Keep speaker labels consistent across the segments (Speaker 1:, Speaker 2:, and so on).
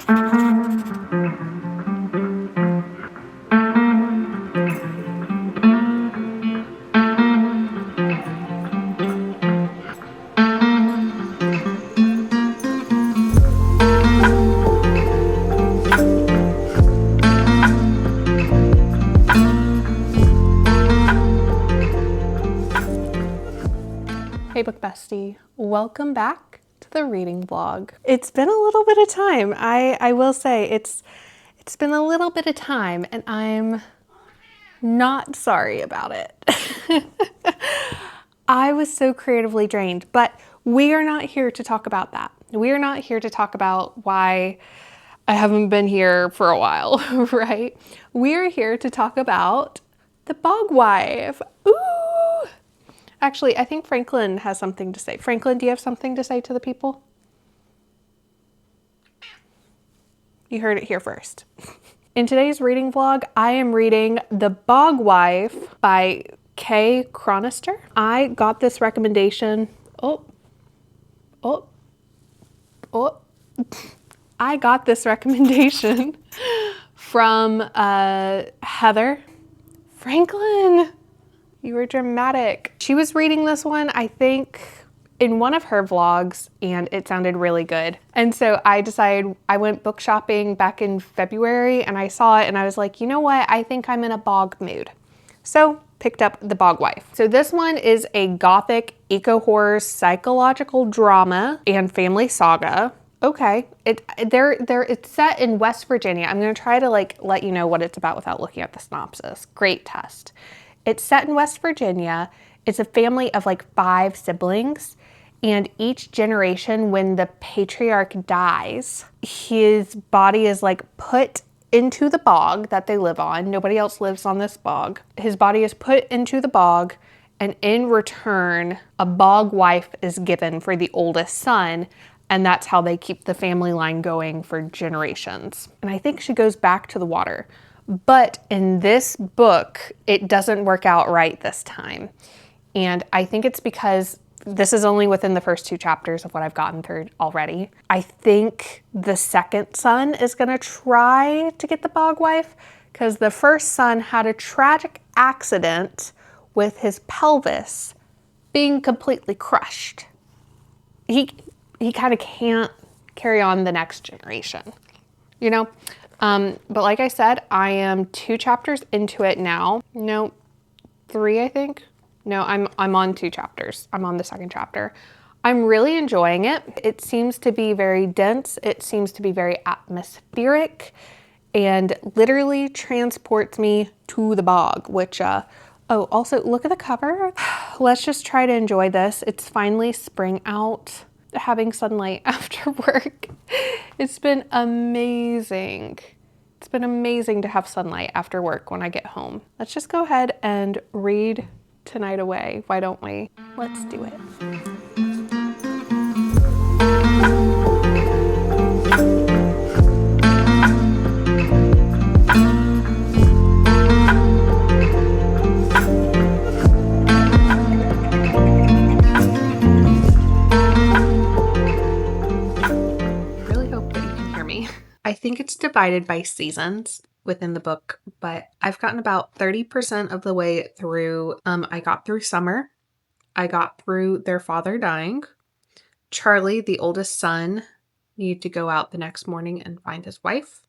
Speaker 1: Hey book bestie, welcome back to the reading vlog. It's been a little bit of time. I will say it's been a little bit of time and I'm not sorry about it. I was so creatively drained, but we are not here to talk about that. We are not here to talk about why I haven't been here for a while, right? We are here to talk about the Bog Wife. Ooh! Actually, I think Franklin has something to say. Franklin, do you have something to say to the people? You heard it here first. In today's reading vlog, I am reading The Bog Wife by Kay Chronister. I got this recommendation. I got this recommendation from Heather. Franklin, you were dramatic. She was reading this one, I think, in one of her vlogs, and it sounded really good. And so I decided, I went book shopping back in February and I saw it and I was like, you know what? I think I'm in a bog mood. So picked up The Bog Wife. So this one is a gothic eco-horror psychological drama and family saga. Okay, it's set in West Virginia. I'm gonna try to let you know what it's about without looking at the synopsis. Great test. It's set in West Virginia. It's a family of 5 siblings, and each generation, when the patriarch dies, his body is put into the bog that they live on. Nobody else lives on this bog. His body is put into the bog, and in return, a bog wife is given for the oldest son, and that's how they keep the family line going for generations. And I think she goes back to the water. But in this book, it doesn't work out right this time. And I think it's because this is only within the first 2 chapters of what I've gotten through already. I think the second son is gonna try to get the bog wife because the first son had a tragic accident with his pelvis being completely crushed. He kind of can't carry on the next generation, you know? But like I said, I am 2 chapters into it now. No, 3, I think. No, I'm on 2 chapters. I'm on the 2nd chapter. I'm really enjoying it. It seems to be very dense. It seems to be very atmospheric and literally transports me to the bog, which, oh, also look at the cover. Let's just try to enjoy this. It's finally spring out, having sunlight after work. It's been amazing. It's been amazing to have sunlight after work when I get home. Let's just go ahead and read tonight away. Why don't we? Let's do it. I think it's divided by seasons within the book, but I've gotten about 30% of the way through. I got through summer. I got through their father dying. Charlie, the oldest son, needed to go out the next morning and find his wife.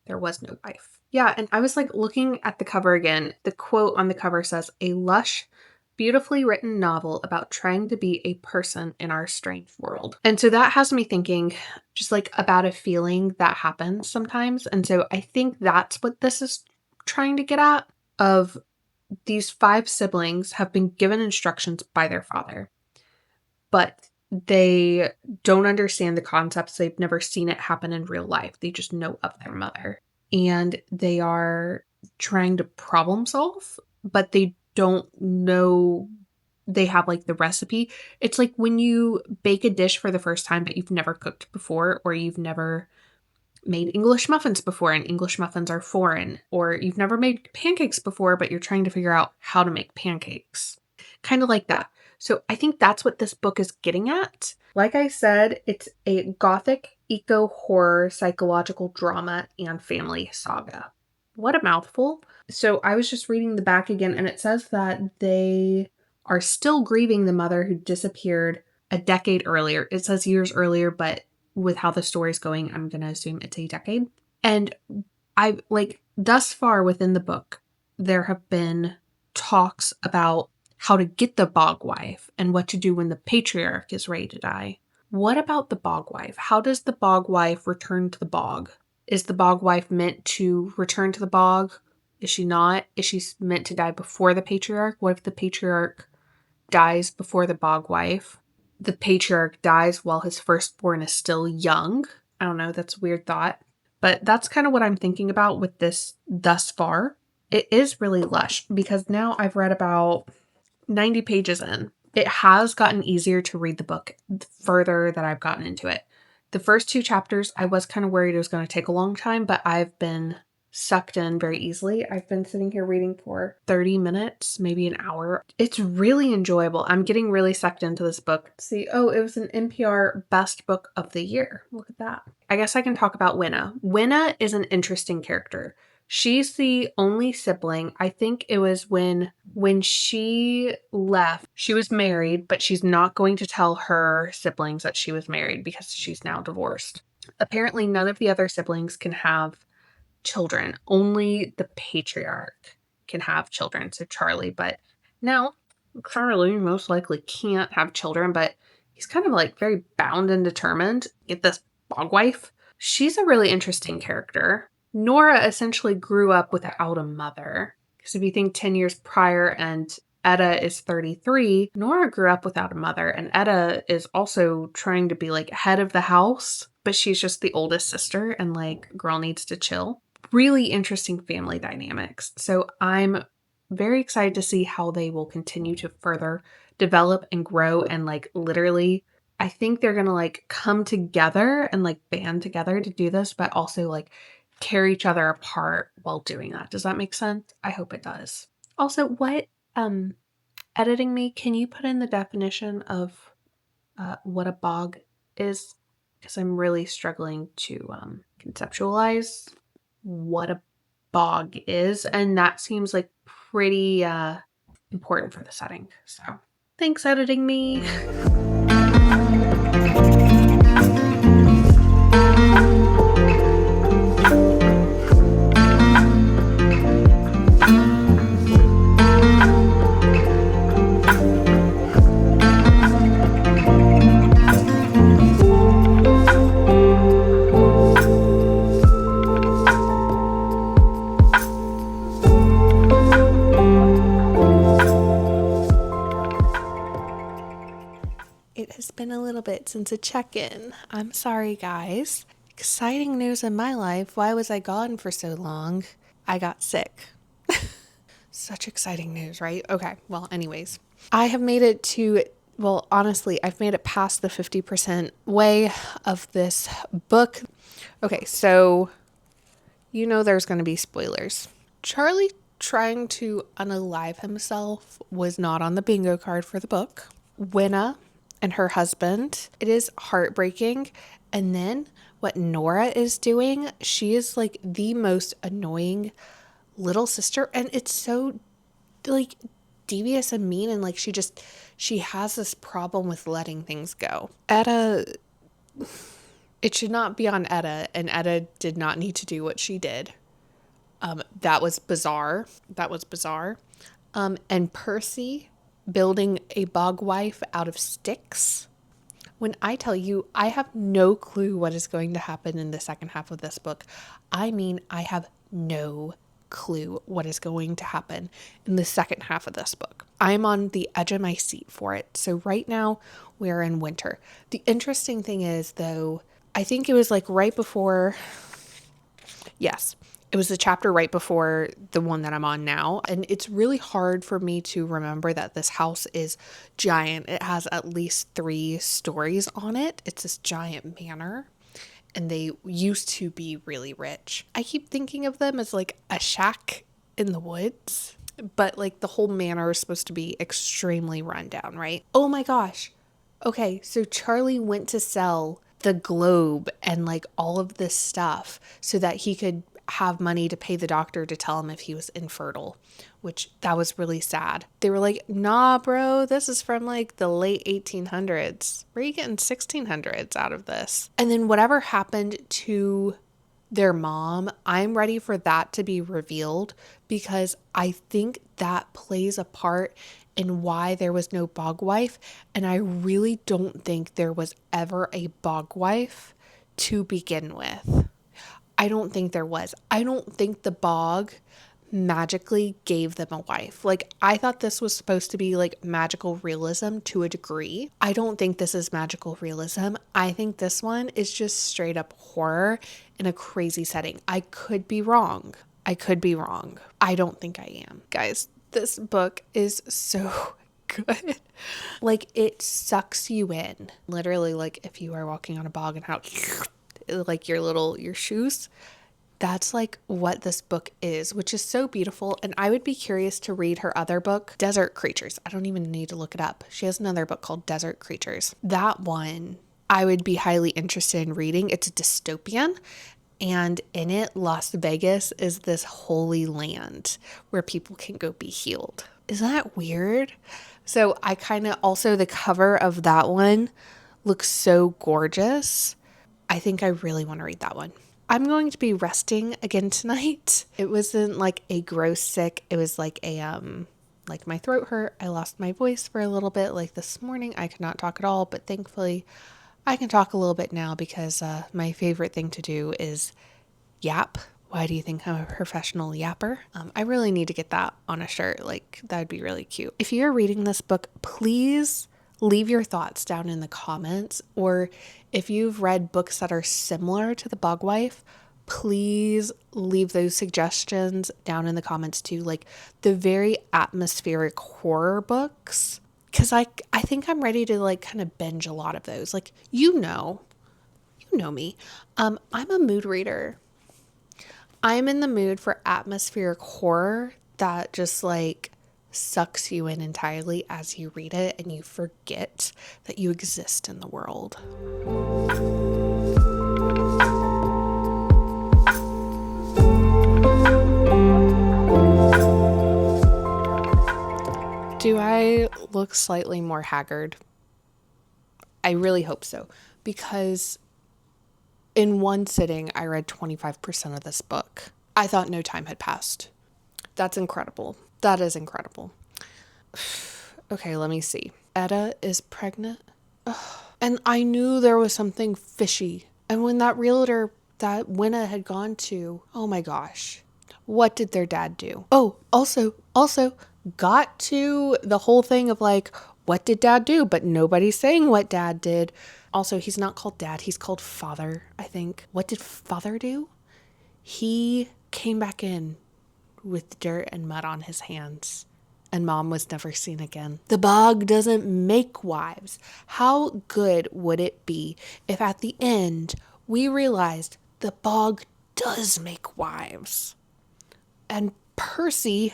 Speaker 1: There was no wife. Yeah, and I was looking at the cover again. The quote on the cover says, "A lush, beautifully written novel about trying to be a person in our strange world." And so that has me thinking just about a feeling that happens sometimes. And so I think that's what this is trying to get at, of these 5 siblings have been given instructions by their father, but they don't understand the concepts. They've never seen it happen in real life. They just know of their mother, and they are trying to problem solve, but they don't know they have the recipe. It's like when you bake a dish for the first time that you've never cooked before, or you've never made English muffins before and English muffins are foreign, or you've never made pancakes before but you're trying to figure out how to make pancakes. Kind of like that. So I think that's what this book is getting at. Like I said, it's a gothic eco-horror, psychological drama, and family saga. What a mouthful. So I was just reading the back again, and it says that they are still grieving the mother who disappeared a decade earlier. It says years earlier, but with how the story's going, I'm going to assume it's a decade. And I thus far within the book, there have been talks about how to get the Bog Wife and what to do when the patriarch is ready to die. What about the Bog Wife? How does the Bog Wife return to the bog? Is the Bog Wife meant to return to the bog? Is she not? Is she meant to die before the patriarch? What if the patriarch dies before the Bog Wife? The patriarch dies while his firstborn is still young. I don't know, that's a weird thought. But that's kind of what I'm thinking about with this thus far. It is really lush because now I've read about 90 pages in. It has gotten easier to read the book the further that I've gotten into it. The first 2 chapters, I was kind of worried it was going to take a long time, but I've been sucked in very easily. I've been sitting here reading for 30 minutes, maybe an hour. It's really enjoyable. I'm getting really sucked into this book. See, oh, it was an NPR Best Book of the Year. Look at that. I guess I can talk about Winna. Winna is an interesting character. She's the only sibling. I think it was when she left, she was married, but she's not going to tell her siblings that she was married because she's now divorced. Apparently, none of the other siblings can have children. Only the patriarch can have children, so Charlie. But now, Charlie most likely can't have children, but he's kind of like very bound and determined. Get this Bog Wife. She's a really interesting character. Nora essentially grew up without a mother. Because if you think 10 years prior and Etta is 33, Nora grew up without a mother, and Etta is also trying to be like head of the house, but she's just the oldest sister and like girl needs to chill. Really interesting family dynamics. So I'm very excited to see how they will continue to further develop and grow and like literally I think they're going to like come together and like band together to do this, but also like tear each other apart while doing that. Does that make sense? I hope it does. Also, what editing me, can you put in the definition of what a bog is? Because I'm really struggling to conceptualize what a bog is, and that seems like pretty important for the setting. So thanks, editing me. It has been a little bit since a check-in. I'm sorry, guys. Exciting news in my life. Why was I gone for so long? I got sick. Such exciting news, right? Okay, well, anyways. I have made it to, well, honestly, I've made it past the 50% way of this book. Okay, so you know there's going to be spoilers. Charlie trying to unalive himself was not on the bingo card for the book. Winna and her husband, it is heartbreaking. And then what Nora is doing, she is like the most annoying little sister, and it's so like devious and mean, and like she has this problem with letting things go. Etta, it should not be on Etta, and Etta did not need to do what she did. That was bizarre. And Percy building a bog wife out of sticks. When I tell you, I have no clue what is going to happen in the second half of this book. I mean, I have no clue what is going to happen in the second half of this book. I'm on the edge of my seat for it. So right now we're in winter. The interesting thing is, though, I think it was like right before, yes, it was the chapter right before the one that I'm on now. And it's really hard for me to remember that this house is giant. It has at least 3 stories on it. It's this giant manor. And they used to be really rich. I keep thinking of them as like a shack in the woods. But like the whole manor is supposed to be extremely run down, right? Oh my gosh. Okay, so Charlie went to sell the globe and like all of this stuff so that he could have money to pay the doctor to tell him if he was infertile, which that was really sad. They were like, nah, bro, this is from like the late 1800s. Where are you getting 1600s out of this? And then whatever happened to their mom, I'm ready for that to be revealed, because I think that plays a part in why there was no Bog Wife. And I really don't think there was ever a Bog Wife to begin with. I don't think there was. I don't think the bog magically gave them a wife. Like, I thought this was supposed to be like magical realism to a degree. I don't think this is magical realism. I think this one is just straight up horror in a crazy setting. I could be wrong. I don't think I am. Guys, this book is so good. Like, it sucks you in. Literally, like if you are walking on a bog and how like your shoes, that's like what this book is, which is so beautiful. And I would be curious to read her other book, Desert Creatures. I don't even need to look it up. She has another book called Desert Creatures. That one I would be highly interested in reading. It's a dystopian, and in it, Las Vegas is this holy land where people can go be healed. Isn't that weird? So I kind of also, the cover of that one looks so gorgeous. I think I really want to read that one. I'm going to be resting again tonight. It wasn't like a gross sick. It was like a, like my throat hurt. I lost my voice for a little bit. Like this morning, I could not talk at all, but thankfully I can talk a little bit now because my favorite thing to do is yap. Why do you think I'm a professional yapper? I really need to get that on a shirt. Like, that'd be really cute. If you're reading this book, please leave your thoughts down in the comments, or if you've read books that are similar to The Bog Wife, please leave those suggestions down in the comments too, like the very atmospheric horror books, because I think I'm ready to like kind of binge a lot of those. Like, you know me. I'm a mood reader. I'm in the mood for atmospheric horror that just like sucks you in entirely as you read it and you forget that you exist in the world. Do I look slightly more haggard? I really hope so, because in one sitting I read 25% of this book. I thought no time had passed. That's incredible. That is incredible. Okay, let me see. Etta is pregnant. Ugh. And I knew there was something fishy. And when that realtor that Winna had gone to, oh my gosh, what did their dad do? Oh, also got to the whole thing of like, what did dad do? But nobody's saying what dad did. Also, he's not called dad. He's called father, I think. What did father do? He came back in with dirt and mud on his hands, and mom was never seen again. The bog doesn't make wives. How good would it be if at the end we realized the bog does make wives? And Percy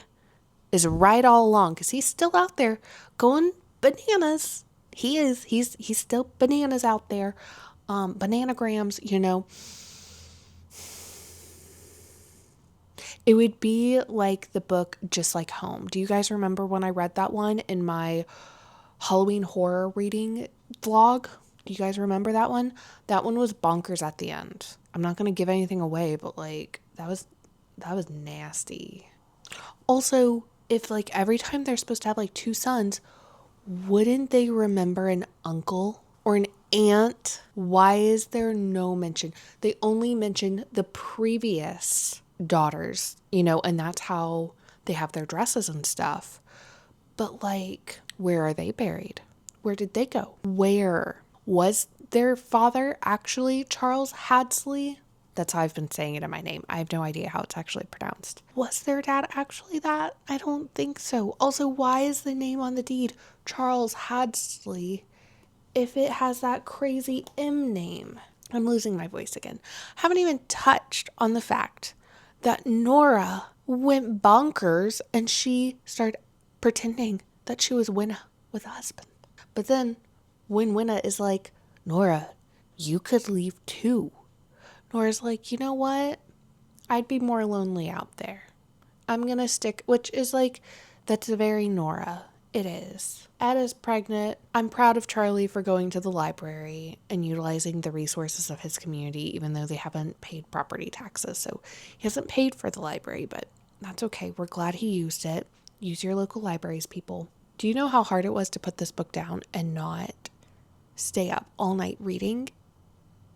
Speaker 1: is right all along, because he's still out there going bananas. He's still bananas out there. Bananagrams, you know. It would be like the book Just Like Home. Do you guys remember when I read that one in my Halloween horror reading vlog? Do you guys remember that one? That one was bonkers at the end. I'm not going to give anything away, but like that was nasty. Also, if like every time they're supposed to have like two sons, wouldn't they remember an uncle or an aunt? Why is there no mention? They only mention the previous daughters, you know, and that's how they have their dresses and stuff. But like, where are they buried? Where did they go? Where was their father actually Charles Hadsley? That's how I've been saying it in my name. I have no idea how it's actually pronounced. Was their dad actually that? I don't think so. Also, why is the name on the deed Charles Hadsley if it has that crazy M name? I'm losing my voice again. Haven't even touched on the fact that Nora went bonkers and she started pretending that she was Winna with a husband. But then when Winna is like, Nora, you could leave too. Nora's like, you know what? I'd be more lonely out there. I'm gonna stick, which is like, that's very Nora. It is. Ed is pregnant. I'm proud of Charlie for going to the library and utilizing the resources of his community, even though they haven't paid property taxes. So he hasn't paid for the library, but that's okay. We're glad he used it. Use your local libraries, people. Do you know how hard it was to put this book down and not stay up all night reading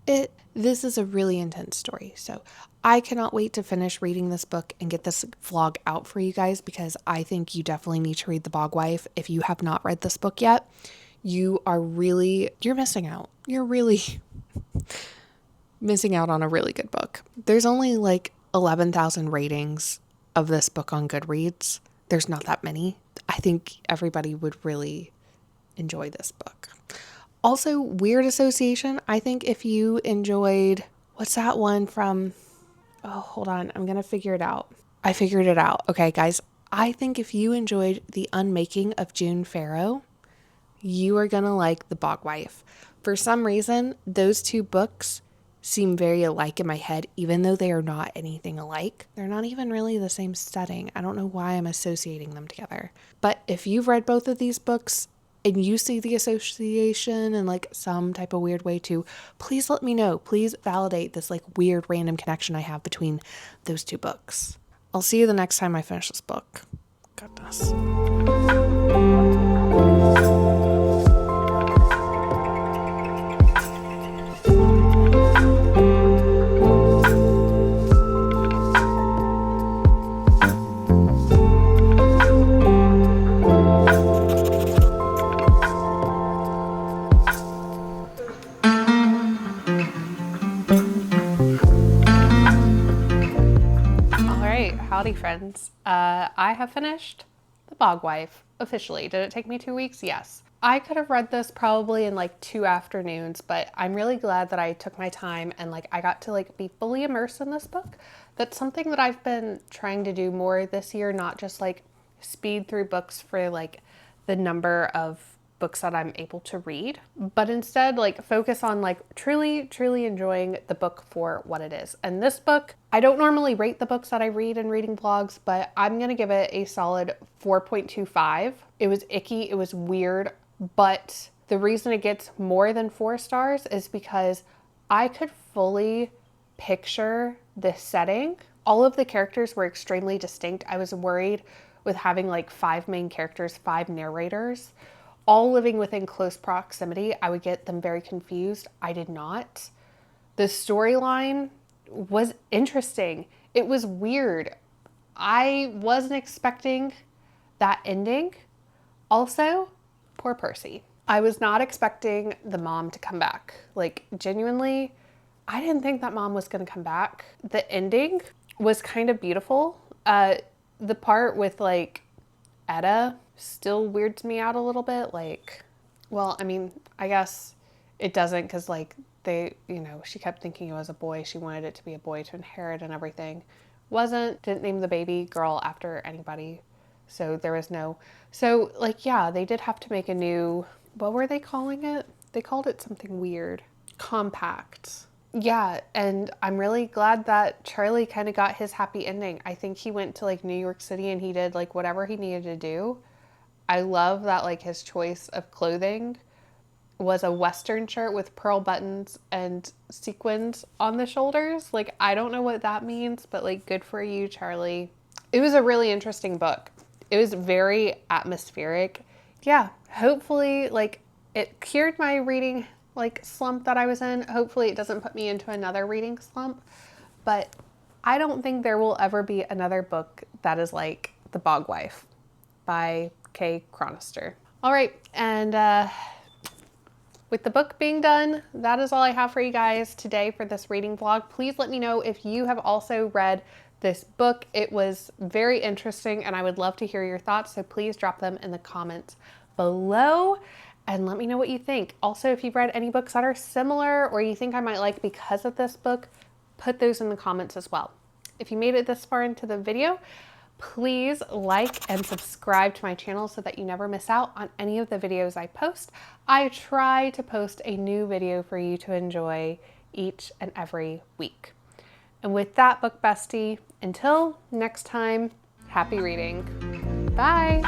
Speaker 1: it? This is a really intense story. So I cannot wait to finish reading this book and get this vlog out for you guys, because I think you definitely need to read The Bog Wife. If you have not read this book yet, you're missing out. You're really missing out on a really good book. There's only like 11,000 ratings of this book on Goodreads. There's not that many. I think everybody would really enjoy this book. Also, weird association. I think if you enjoyed, what's that one from? Oh, hold on. I'm going to figure it out. I figured it out. Okay, guys. I think if you enjoyed The Unmaking of June Farrow, you are going to like The Bog Wife. For some reason, those two books seem very alike in my head, even though they are not anything alike. They're not even really the same setting. I don't know why I'm associating them together. But if you've read both of these books and you see the association in like some type of weird way too, please let me know. Please validate this like weird random connection I have between those two books. I'll see you the next time I finish this book. Goodness. Howdy friends. I have finished The Bog Wife officially. Did it take me 2 weeks? Yes. I could have read this probably in like 2 afternoons, but I'm really glad that I took my time and like I got to like be fully immersed in this book. That's something that I've been trying to do more this year, not just like speed through books for like the number of books that I'm able to read, but instead like focus on like truly enjoying the book for what it is. And this book, I don't normally rate the books that I read in reading vlogs, but I'm gonna give it a solid 4.25. It was icky, it was weird, but the reason it gets more than 4 stars is because I could fully picture this setting. All of the characters were extremely distinct. I was worried with having like 5 main characters, 5 narrators, all living within close proximity, I would get them very confused. I did not. The storyline was interesting. It was weird. I wasn't expecting that ending. Also, poor Percy. I was not expecting the mom to come back. Like, genuinely, I didn't think that mom was going to come back. The ending was kind of beautiful. The part with, like, Etta still weirds me out a little bit. Like, well, I mean, I guess it doesn't, because like they, you know, she kept thinking it was a boy. She wanted it to be a boy to inherit and everything. Didn't name the baby girl after anybody. So there was no, so like, yeah, they did have to make a new, what were they calling it? They called it something weird. Compact. Yeah, and I'm really glad that Charlie kind of got his happy ending. I think he went to like New York City and he did like whatever he needed to do. I love that like his choice of clothing was a Western shirt with pearl buttons and sequins on the shoulders. Like, I don't know what that means, but like, good for you, Charlie. It was a really interesting book. It was very atmospheric. Yeah, hopefully like it cured my reading like slump that I was in. Hopefully it doesn't put me into another reading slump, but I don't think there will ever be another book that is like The Bog Wife by Kay Chronister. All right, and with the book being done, that is all I have for you guys today for this reading vlog. Please let me know if you have also read this book. It was very interesting and I would love to hear your thoughts, so please drop them in the comments below and let me know what you think. Also, if you've read any books that are similar or you think I might like because of this book, put those in the comments as well. If you made it this far into the video, Please like and subscribe to my channel so that you never miss out on any of the videos I post. I try to post a new video for you to enjoy each and every week. And with that, book bestie, until next time, happy reading. Bye.